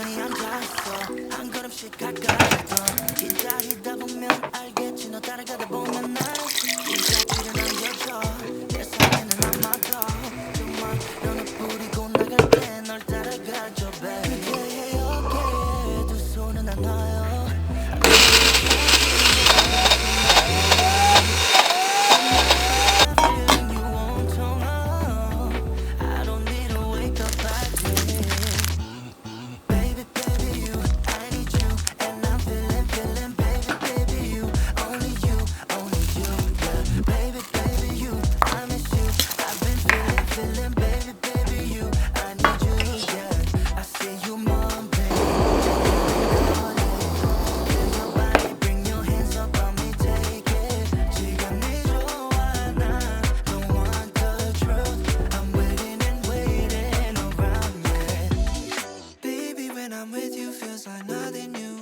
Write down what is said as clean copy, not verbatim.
천천히 앉아있어 한 걸음씩 가까이 기다리다 보면 알겠지 너 따라가다 보면 난 인사치를 남겨줘 내 손에는 아마도 정말 너는 뿌리고 나갈 때 널 따라가줘 baby yeah, okay. 두 손은 안 놔요 I'm with you feels like nothing new